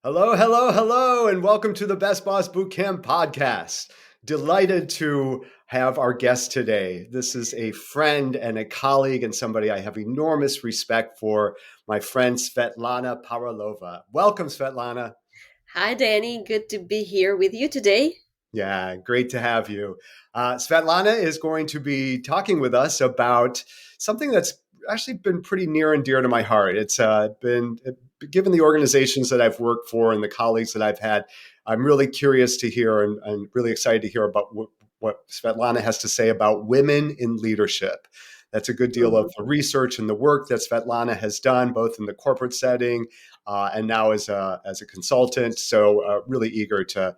Hello, hello, hello, and welcome to the Best Boss Bootcamp podcast. Delighted to have our guest today. This is a friend and a colleague and somebody I have enormous respect for, my friend Svetlana Parilova. Welcome, Svetlana. Hi, Danny. Good to be here with you today. Yeah, great to have you. Svetlana is going to be talking with us about something that's actually been pretty near and dear to my heart. It's been, given the organizations that I've worked for and the colleagues that I've had, I'm really curious to hear and really excited to hear about what Svetlana has to say about women in leadership. That's a good deal of Mhm. the research and the work that Svetlana has done, both in the corporate setting and now as a consultant. So really eager to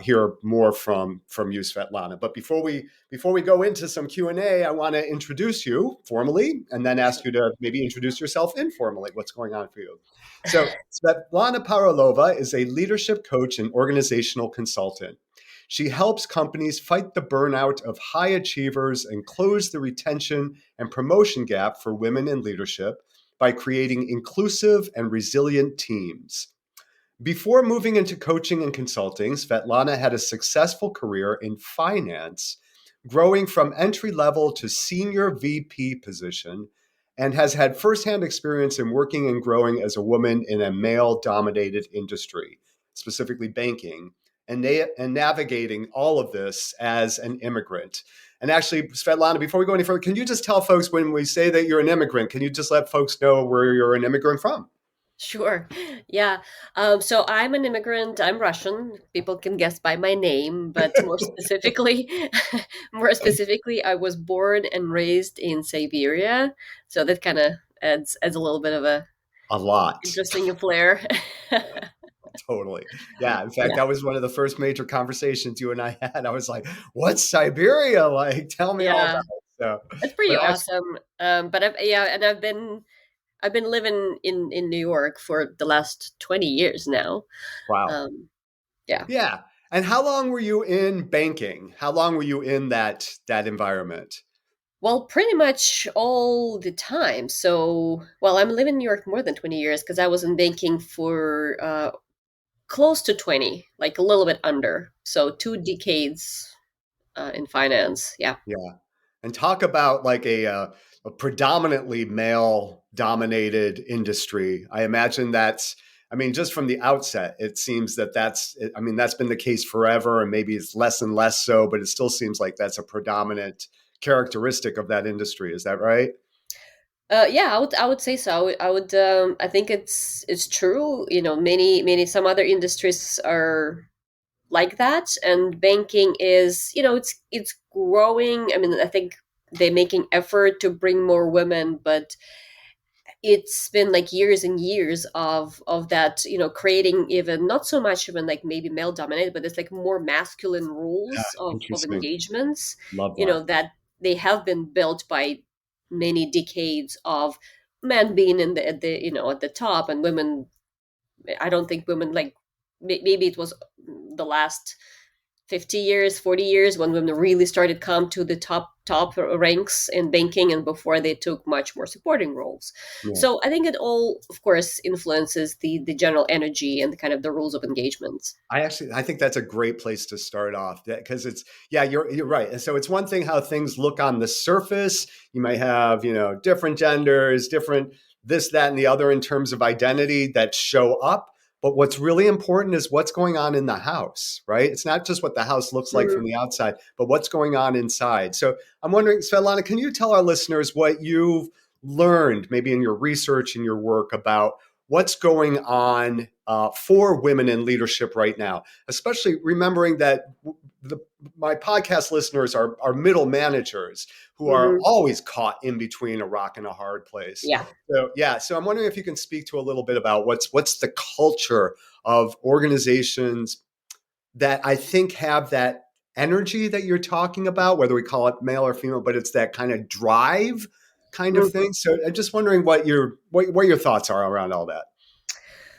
hear more from you, Svetlana. But before we go into some Q&A, I want to introduce you formally and then ask you to maybe introduce yourself informally. What's going on for you? So Svetlana Parilova is a leadership coach and organizational consultant. She helps companies fight the burnout of high achievers and close the retention and promotion gap for women in leadership by creating inclusive and resilient teams. Before moving into coaching and consulting, Svetlana had a successful career in finance, growing from entry level to senior VP position, and has had firsthand experience in working and growing as a woman in a male dominated industry, specifically banking, and navigating all of this as an immigrant. And actually, Svetlana, before we go any further, can you just tell folks when we say that you're an immigrant, can you just let folks know where you're an immigrant from? Sure. Yeah. So I'm an immigrant. I'm Russian. People can guess by my name, but more specifically, I was born and raised in Siberia. So that kind of adds a little bit of a A lot. interesting flair. Totally. Yeah. In fact, Yeah. that was one of the first major conversations you and I had. I was like, what's Siberia like? Tell me all Yeah. about it. So, It's pretty but actually, awesome. But I've been living in New York for the last 20 years now. wow. Um, yeah. Yeah. And how long were you in banking? How long were you in that environment? Well, pretty much all the time. So, well, I'm living in New York more than 20 years because I was in banking for close to 20, like a little bit under. So, 2 decades in finance. Yeah. Yeah. And talk about like a predominantly male dominated industry. I imagine I mean, just from the outset, it seems I mean, that's been the case forever, and maybe it's less and less so, but it still seems like that's a predominant characteristic of that industry. Is that right? Yeah, I would say so. I think it's true. Some other industries are like that, and banking is, it's growing. I mean, I think they're making effort to bring more women, but it's been like years and years of that, creating even not so much even like maybe male dominated, but it's like more masculine Yeah, rules of interesting. engagements, Love that. that they have been built by many decades of men being at the top, and women. I don't think women like maybe it was the last 50 years, 40 years when women really started come to the top ranks in banking, and before they took much more supporting roles. Yeah. So I think it all, of course, influences the general energy and the kind of the rules of engagement. I think that's a great place to start off because it's yeah, you're right. And so it's one thing how things look on the surface. You might have, different genders, different this, that, and the other in terms of identity that show up. But what's really important is what's going on in the house, right? It's not just what the house looks like from Mhm. the outside, but what's going on inside. So I'm wondering, Svetlana, can you tell our listeners what you've learned, maybe in your research and your work about what's going on for women in leadership right now, especially remembering that the, my podcast listeners are middle managers who are Mhm. always caught in between a rock and a hard place. Yeah. So yeah, so I'm wondering if you can speak to a little bit about what's the culture of organizations that I think have that energy that you're talking about, whether we call it male or female, but it's that kind of drive kind of Mhm. thing. So I'm just wondering what your thoughts are around all that.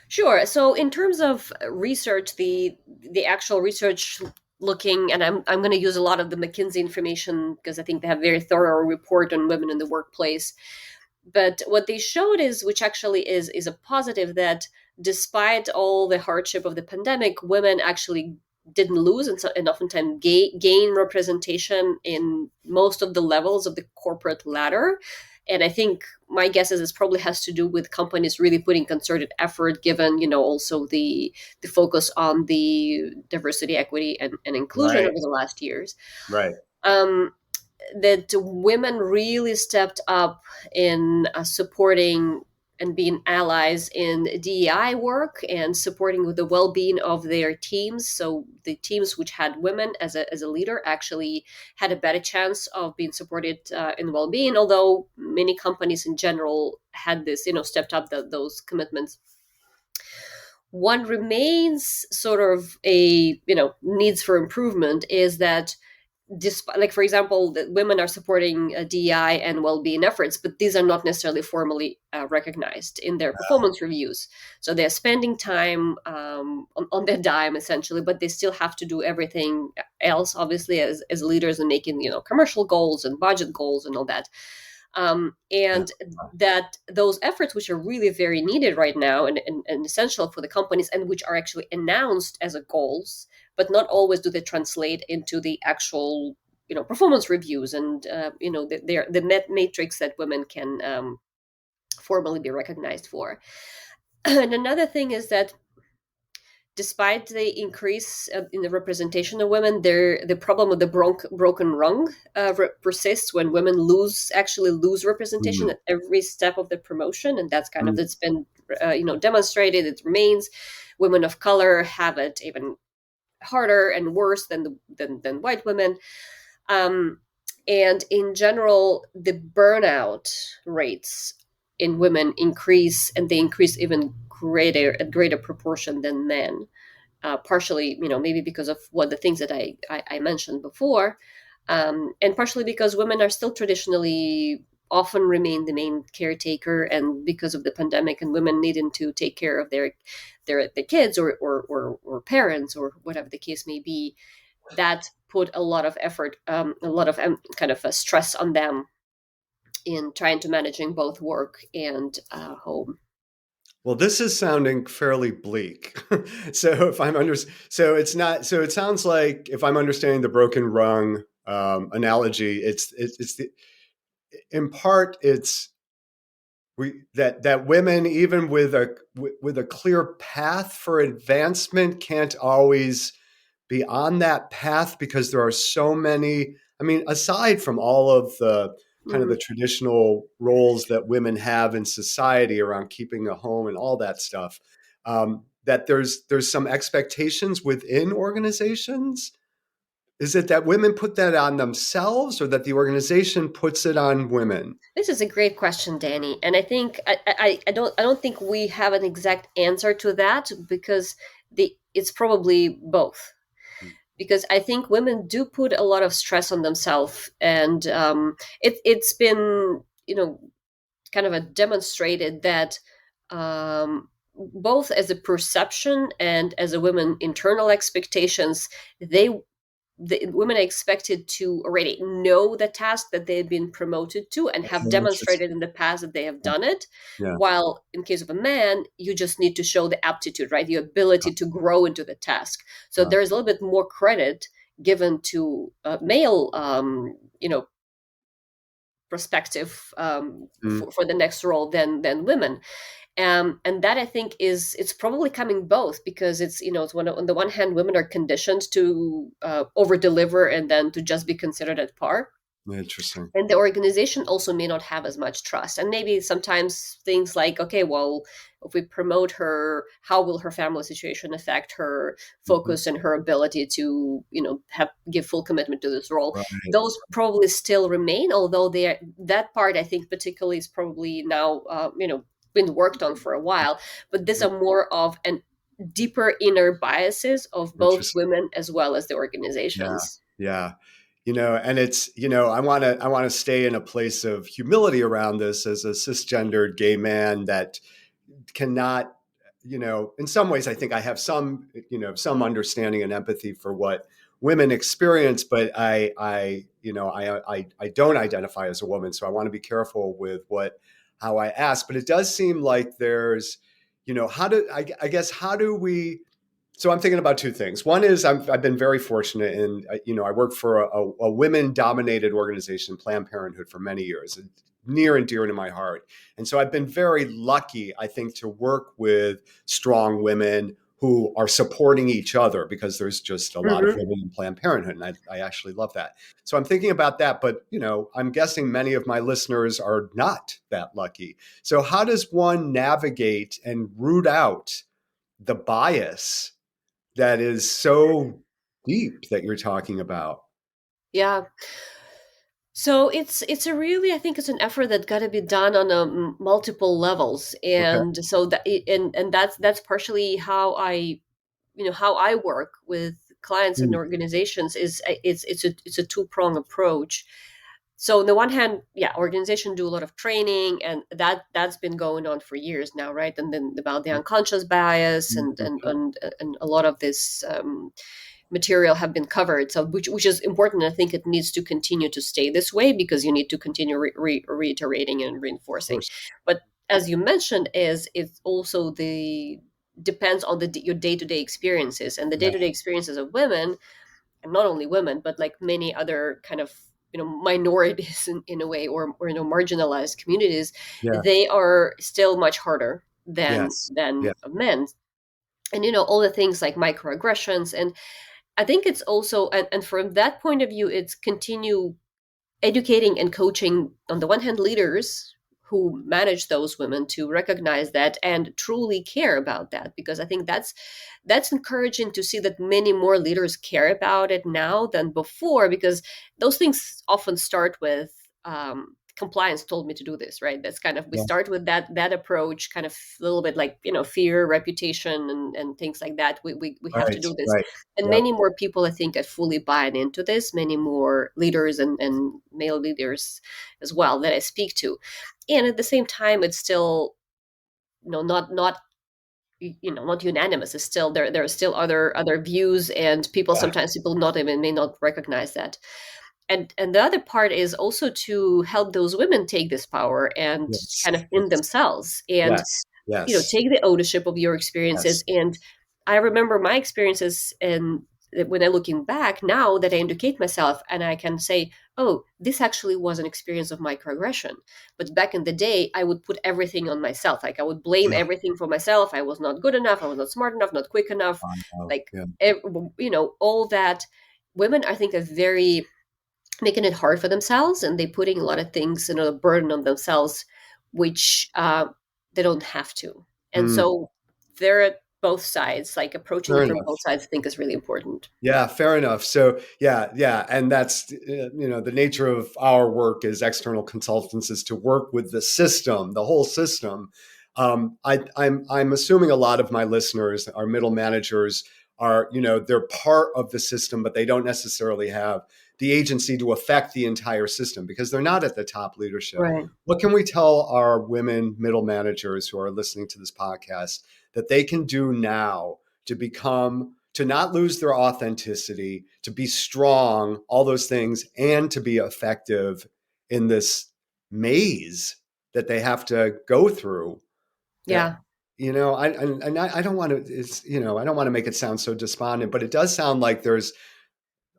Sure. So in terms of research, the actual research looking, and I'm going to use a lot of the McKinsey information because I think they have very thorough report on women in the workplace. But what they showed is, which actually is a positive, that despite all the hardship of the pandemic, women actually didn't lose, and oftentimes gain representation in most of the levels of the corporate ladder. And I think my guess is this probably has to do with companies really putting concerted effort, given also the focus on the diversity, equity, and inclusion over Right. the last years. Right. Um, that women really stepped up in supporting and being allies in DEI work and supporting with the well-being of their teams. So the teams which had women as a leader actually had a better chance of being supported in well-being. Although many companies in general had this, stepped up those commitments. One remains sort of a needs for improvement is that despite, like, for example, that women are supporting DEI and well-being efforts, but these are not necessarily formally recognized in their performance reviews. So they're spending time on their dime essentially, but they still have to do everything else, obviously, as leaders, and making commercial goals and budget goals and all that. Yeah. And that those efforts, which are really very needed right now, and essential for the companies, and which are actually announced as a goals, but not always do they translate into the actual performance reviews, and they're the net matrix that women can formally be recognized for. And another thing is that despite the increase in the representation of women, the problem of the broken rung persists when women actually lose representation Mhm. at every step of the promotion, and that's kind of Mhm. that's been demonstrated. It remains. Women of color have it even harder and worse than white women. Um, and in general, the burnout rates in women increase, and they increase even greater at greater proportion than men. Partially, maybe because of what the things that I mentioned before, and partially because women are still traditionally often remain the main caretaker, and because of the pandemic and women needing to take care of their kids or parents or whatever the case may be, that put a lot of effort, a lot of kind of a stress on them in trying to managing both work and home. Well, this is sounding fairly bleak. So if I'm under, so it's not. So it sounds like if I'm understanding the broken rung analogy, it's the, in part it's that women, even with a clear path for advancement, can't always be on that path because there are so many. I mean, aside from all of the kind of the Mm. traditional roles that women have in society around keeping a home and all that stuff, that there's some expectations within organizations. Is it that women put that on themselves, or that the organization puts it on women? This is a great question, Danny, and I think I don't think we have an exact answer to that, because it's probably both. Because I think women do put a lot of stress on themselves, and it's been kind of a demonstrated that both as a perception and as a women internal expectations, they the women are expected to already know the task that they've been promoted to and have Oh, demonstrated in interesting. the past that they have done it. Yeah. While in case of a man, you just need to show the aptitude, right? The ability to grow into the task. So Uh, there's a little bit more credit given to male, perspective mm, for the next role than women. And that I think it's probably coming both, because it's on the one hand, women are conditioned to over deliver and then to just be considered at par, interesting. and the organization also may not have as much trust, and maybe sometimes things like, okay, well, if we promote her, how will her family situation affect her Mhm. focus and her ability to have give full commitment to this role? Right. Those probably still remain, although that part I think particularly is probably now been worked on for a while, but these are more of an deeper inner biases of both Interesting. women as well as the Yeah. organizations. Yeah. And it's, I want to stay in a place of humility around this as a cisgendered gay man that cannot, in some ways I think I have some understanding and empathy for what women experience, but I don't identify as a woman. So I want to be careful with how I ask, but it does seem like there's, I guess how do we? So I'm thinking about two things. One is I've been very fortunate in, I worked for a women-dominated organization, Planned Parenthood, for many years, and near and dear to my heart. And so I've been very lucky, I think, to work with strong women who are supporting each other, because there's just a lot of Hmm. women in Planned Parenthood, and I actually love that. So I'm thinking about that, but I'm guessing many of my listeners are not that lucky. So how does one navigate and root out the bias that is so deep that you're talking about? Yeah. So it's a really, I think it's an effort that got to be done on multiple levels, Okay. and so and that's partially how I work with clients and Mm, organizations. Is it's a two-prong approach. So on the one hand, yeah, organizations do a lot of training, and that's been going on for years now, right? And then about the unconscious bias, mm, and and okay. and, and a lot of this material have been covered. So which is important. I think it needs to continue to stay this way, because you need to continue reiterating and Of reinforcing. course. But as you mentioned, is it's also the depends on your day-to-day experiences, and the Yeah. day-to-day experiences of women, and not only women, but like many other kind of minorities in a way, or marginalized communities. Yeah. They are still much harder than Yes. than Yeah. men. And all the things like microaggressions. And I think it's also, and from that point of view, it's continue educating and coaching, on the one hand, leaders who manage those women to recognize that and truly care about that, because I think that's encouraging to see that many more leaders care about it now than before, because those things often start with compliance told me to do this, right? That's kind of, we Yeah. start with that approach, kind of a little bit like fear, reputation, and things like that. We have to Right. do this. Right. And Yep. many more people, I think, are fully buying into this, many more leaders and male leaders as well that I speak to. And at the same time, it's still not not unanimous. It's still there are still other views, and Yeah. people not even may not recognize that. And the other part is also to help those women take this power and Yes. kind of in Yes. themselves, and Yes. Yes. take the ownership of your Yes. experiences. And I remember my experiences, and when I'm looking back now, that I educate myself, and I can say, oh, this actually was an experience of microaggression. But back in the day, I would put everything on myself. Like, I would blame Yeah. everything for myself. I was not good enough, I was not smart enough, not quick enough. I know. Like, Yeah. all that. Women, I think, are very making it hard for themselves, and they putting a lot of things, a burden on themselves, which they don't have to. And Mm, so they're at both sides, like approaching fair it from enough. both sides, I think, is really important. Yeah, fair enough. So, yeah, yeah, and that's the nature of our work as external consultants is to work with the system, the whole system. I'm assuming a lot of my listeners are middle managers, are they're part of the system, but they don't necessarily have the agency to affect the entire system because they're not at the top leadership. Right. What can we tell our women middle managers who are listening to this podcast that they can do now to not lose their authenticity, to be strong, all those things, and to be effective in this maze that they have to go through? That Yeah. I don't want to. I don't want to make it sound so despondent, but it does sound like there's,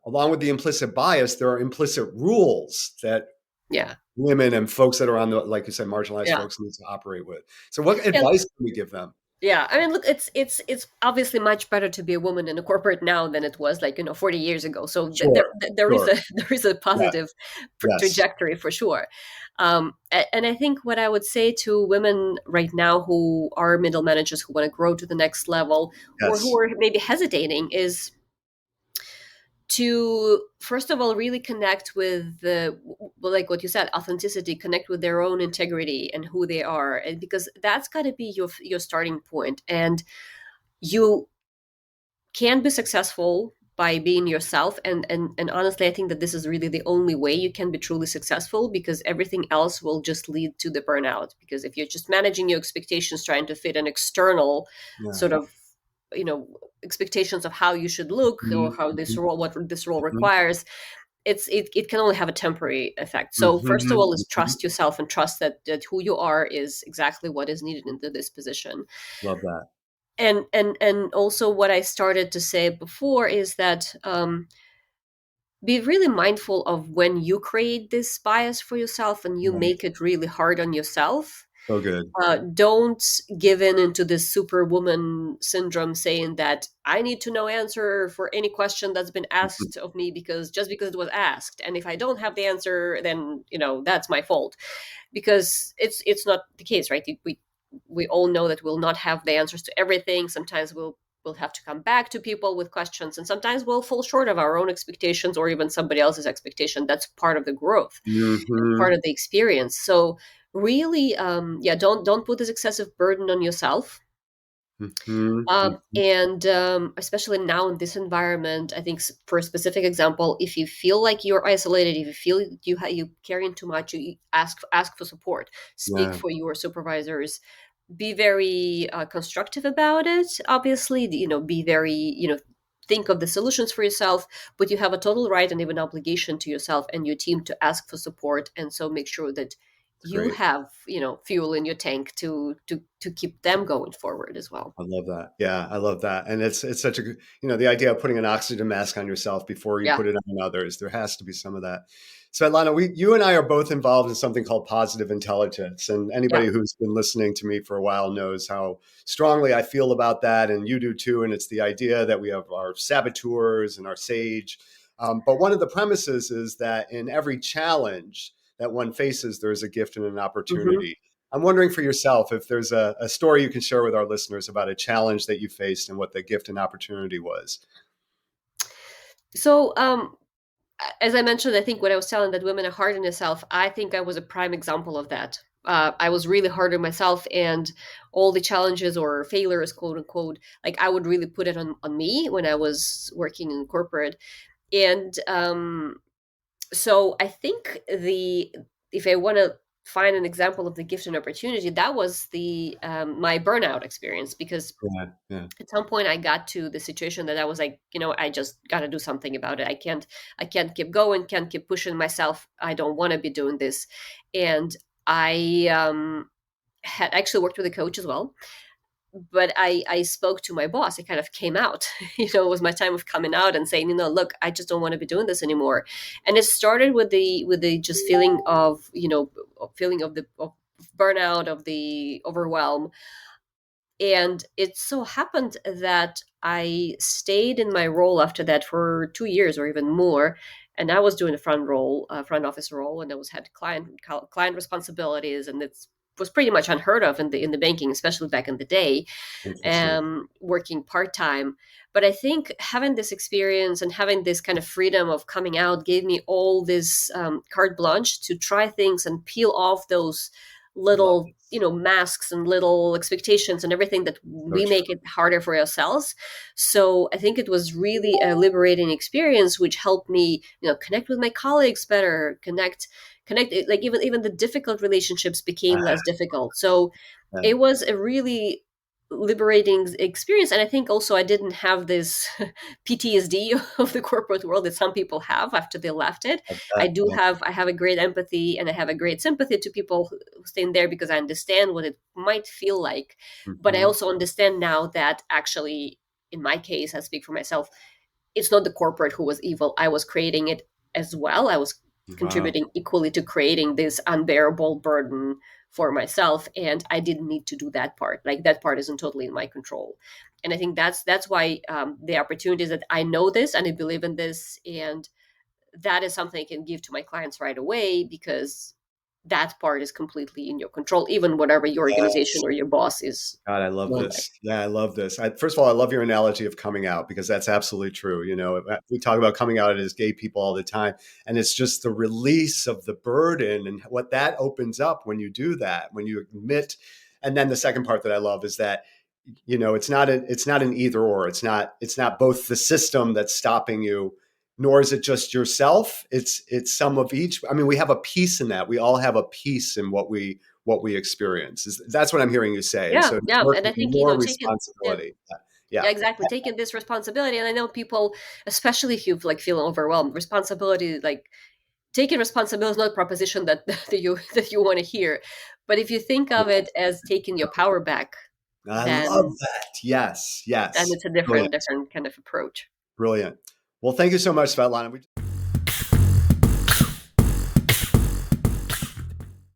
along with the implicit bias, there are implicit rules that Yeah. women and folks that are on the, like you said, marginalized Yeah. folks need to operate with. So, what Yeah. advice can we give them? Yeah, I mean, look, it's obviously much better to be a woman in a corporate now than it was, like, 40 years ago. So Sure, there is sure, a there is a yeah, positive yes, trajectory for sure. And I think what I would say to women right now who are middle managers, who want to grow to the next level, or who yes, are maybe hesitating, is to first of all really connect with like what you said, authenticity, connect with their own integrity and who they are, and because that's got to be your starting point. And you can be successful by being yourself, and honestly, I think that this is really the only way you can be truly successful, because everything else will just lead to the burnout. Because if you're just managing your expectations, trying to fit an external yeah. sort of you know expectations of how you should look, or Mhm, how this mhm, role what this role mhm. requires, it can only have a temporary effect. So first of Hmm. all is trust yourself and trust that who you are is exactly what is needed into this position. Love that. And also what I started to say before is that be really mindful of when you create this bias for yourself and you Right. make it really hard on yourself. So good. Don't give in into this superwoman syndrome saying that I need to know answer for any question that's been Mhm. asked of me because just because it was asked, and if I don't have the answer, then that's my fault, because it's not the case, right? We all know that we'll not have the answers to everything. Sometimes we'll have to come back to people with questions, and sometimes we'll fall short of our own expectations or even somebody else's expectation. That's part of the growth and Hmm. part of the experience. So really, yeah, don't put this excessive burden on yourself. Hmm. Hmm. And especially now in this environment, I think for a specific example, if you feel like you're isolated, if you feel you carrying too much, you ask for support, speak Yeah, for your supervisors, be very constructive about it. Obviously, be very, think of the solutions for yourself, but you have a total right and even obligation to yourself and your team to ask for support. And so make sure that it's you great. have, fuel in your tank to keep them going forward as well. I love that. Yeah, I love that. And it's such a good, the idea of putting an oxygen mask on yourself before you Yeah. put it on others. There has to be some of that. Svetlana, you and I are both involved in something called positive intelligence. And Yeah. anybody who's been listening to me for a while knows how strongly I feel about that. And you do too. And it's the idea that we have our saboteurs and our sage. But one of the premises is that in every challenge that one faces, there's a gift and an Hmm. opportunity. I'm wondering for yourself if there's a story you can share with our listeners about a challenge that you faced and what the gift and opportunity was. So, as I mentioned, I think when I was telling that women are hard on themselves, I think I was a prime example of that. I was really hard on myself, and all the challenges or failures, quote unquote, like I would really put it on me when I was working in corporate. And so I think the if I want to find an example of the gift and opportunity, that was the my burnout experience, because Yeah, yeah, at some point I got to the situation that I was like, I just got to do something about it. I can't keep going, can't keep pushing myself. I don't want to be doing this. And I had actually worked with a coach as well, but I spoke to my boss. It kind of came out. It was my time of coming out and saying, look, I just don't want to be doing this anymore. And it started with the just feeling of, feeling of burnout, of the overwhelm. And it so happened that I stayed in my role after that for 2 years or even more. And I was doing a front office role, and I was had client responsibilities, and it was pretty much unheard of in the banking, especially back in the day, interesting. working part time. But I think having this experience and having this kind of freedom of coming out gave me all this carte blanche to try things and peel off those Love little, this. masks and little expectations and everything that So we true. make it harder for ourselves. So I think it was really a liberating experience, which helped me, connect with my colleagues better, connect, like even the difficult relationships became Ah, less difficult. So yeah, it was a really liberating experience. And I think also I didn't have this PTSD of the corporate world that some people have after they left it. I I bet. do Yeah. have I have a great empathy and I have a great sympathy to people who stay in there, because I understand what it might feel like. But I Hmm. also understand now that actually, in my case, I speak for myself, it's not the corporate who was evil. I was creating it as well. I was Wow. contributing equally to creating this unbearable burden for myself, and I didn't need to do that part. Like that part isn't totally in my control. And I think that's why the opportunities that I know this and I believe in this, and that is something I can give to my clients right away, because that part is completely in your control, even whatever your organization Yes. or your boss is God, I love run by. this. Yeah, I love this. First of all, I love your analogy of coming out because that's absolutely true. We talk about coming out as gay people all the time, and it's just the release of the burden and what that opens up when you do that, when you admit. And then the second part that I love is that it's not an either or. It's not both the system that's stopping you, nor is it just yourself. It's some of each. I mean, we have a piece in that. We all have a piece in what we experience. That's what I'm hearing you say. And Yeah, so to yeah, work and I with think more taking, yeah, responsibility. Yeah. Yeah, exactly. Taking this responsibility, and I know people, especially if you've like feeling overwhelmed, responsibility, like taking responsibility is not a proposition that that you want to hear. But if you think of it as taking your power back, I love then that. Yes. Yes. it's a Brilliant. different kind of approach. Brilliant. Well, thank you so much, Svetlana.